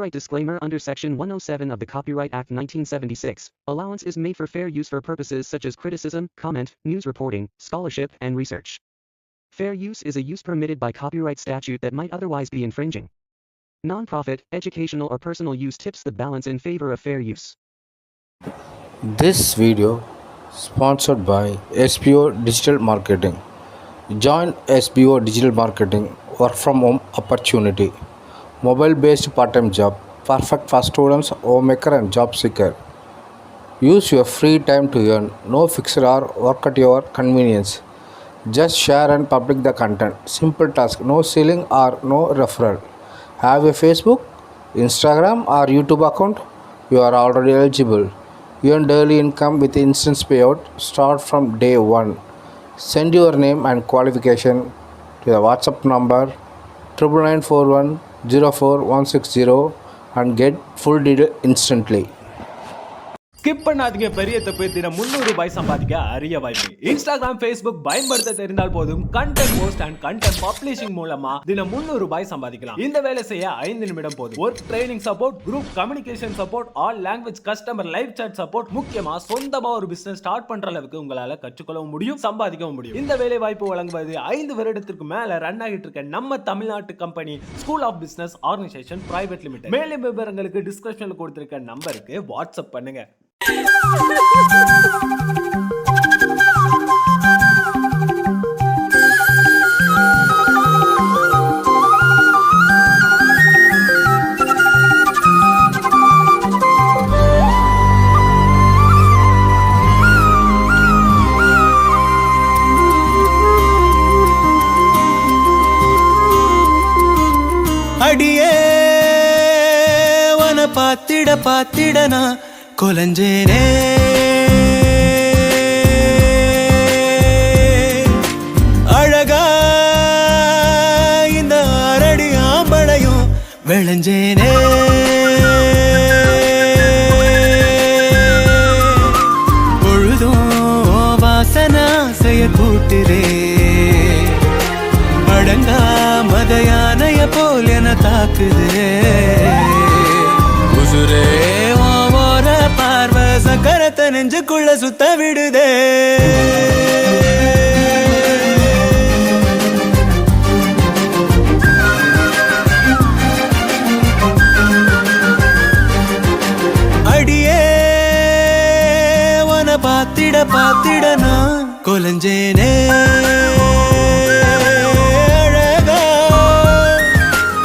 Copyright disclaimer. Under Section 107 of the Copyright Act 1976, allowance is made for fair use for purposes such as criticism, comment, news reporting, scholarship, and research. Fair use is a use permitted by copyright statute that might otherwise be infringing. Non-profit, educational, or personal use tips the balance in favor of fair use. This video sponsored by SBO Digital Marketing. Join SBO Digital Marketing work from home opportunity. Mobile based part-time job, perfect for students, homemaker and job seeker. Use your free time to earn. No fixed hour, work at your convenience. Just share and publish the content. Simple task, no selling or no referral. Have a Facebook, Instagram or YouTube account? You are already eligible. Earn daily income with instant payout. Start from day 1. Send your name and qualification to the WhatsApp number 9941 04160 and get full detail instantly. Skip பண்ணாதீங்க. பெரிய தப்பு. தினம் 300 ரூபாய் சம்பாதிக்க அரிய வாய்ப்பு. Instagram, Facebook பயன்படுத்த தெரிந்தால் போதும். Content post and content publishing மூலமா தினம் 300 ரூபாய் சம்பாதிக்கலாம். இந்த வேலை செய்ய 5 நிமிடம் போதும். Work training support, group communication support, all language customer live chat support, முக்கியமா சொந்தமா ஒரு பிசினஸ் ஸ்டார்ட் பண்ற அளவுக்கு உங்களால கற்றுக்கொள்ளவும் முடியும், சம்பாதிக்கவும் முடியும். இந்த வேலை வாய்ப்பு வழங்குவது 5 வருடத்திற்கு மேல ரன் ஆகிட்டு இருக்க நம்ம தமிழ்நாட்டு company school of business organisation private limited. மேலும் விவரங்களுக்கு டிஸ்கிரிப்ஷன்ல கொடுத்திருக்க நம்பருக்கு வாட்ஸ்அப் பண்ணுங்க. அடியே வன பாத்திடனா கொலஞ்சேனே அழகா இந்த அரடி ஆம்பளையும் விளைஞ்சேனே பொழுதும் வாசனா செய்ய கூட்டுதே அடங்கா மதையானைய போல் என தாக்குதே உசுரே பார்வை சக்கரத்தை நெஞ்சுக்குள்ள சுத்த விடுதே. அடியே வன பாத்திட நான் கொலஞ்சேனே அழகா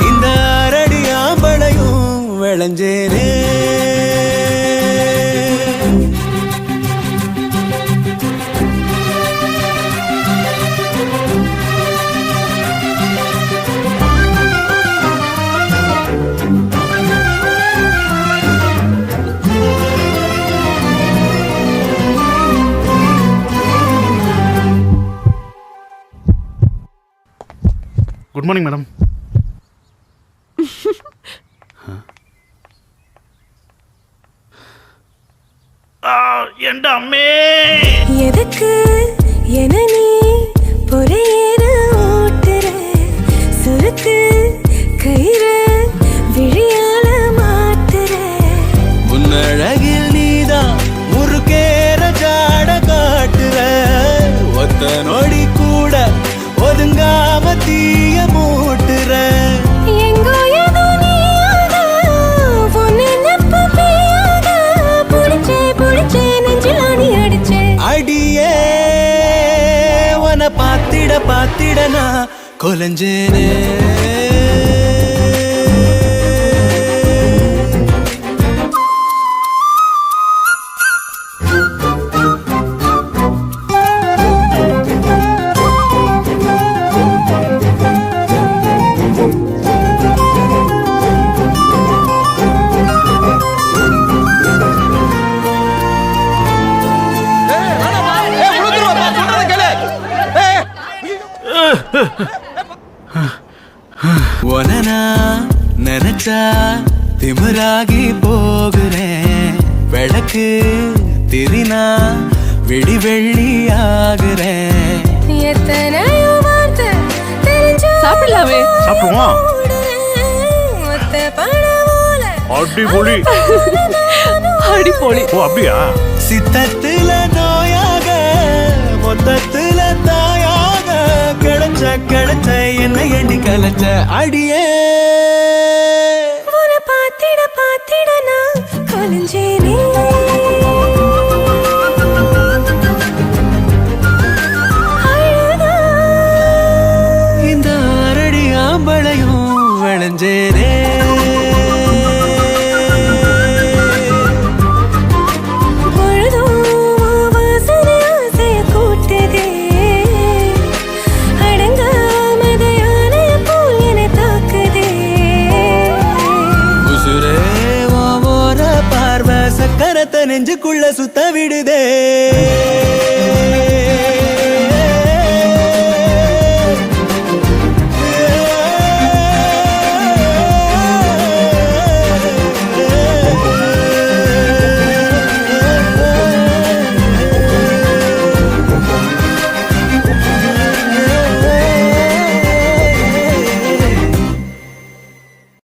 இந்த அரடி ஆம்பளையும் விளைஞ்சேனே. Good morning madam. எந்த அம்மே எதுக்கு என நீ பொறையேற ஓட்டுற சுருக்கு கயிறு விழியால மாத்துற உன்னழகில் நீதான் முறுக்கேற ஜாட காட்டுற ஒத்த நொடி கூட ஒதுங்காம தீய மூட்டுற எங்கோ ஏதோ நீயாத பொண்ணு நெப்பு பெய்யாத புடிச்சே நெஞ்சில் ஆணி அடிச்சே அடியே வன பாத்திட நான் கொலஞ்சேனே. ஒனனா நினைச்சா திமிராகி போகிறேன் விளக்கு திரினா விடி வெள்ளி ஆகுறேன். எத்தனையோ வார்த்தை தெரிஞ்சு சாப்பிடலாமே. சாப்பிடுவோம். மொத்த பண போல அடிபொலி. அடிப்பொலி. ஓ அப்படியா? சித்தத்துல நோயாக மொத்தத்துல தாயாக கிடைச்ச என்ன எண்ணி கலைச்ச அடியே உன்னை பாத்திட நான் கலைஞ்சேனே. இந்த அரடி ஆம்பளையும் விளைஞ்சேனே. பொழுதும் வாசனை ஆசைய கூட்டுதே. அடங்காமத யானைய போல் என்னை தாக்குதே. உசுரே ஓர பார்வை சக்கரத்தை நெஞ்சுக்குள்ள சுத்த விடுதே.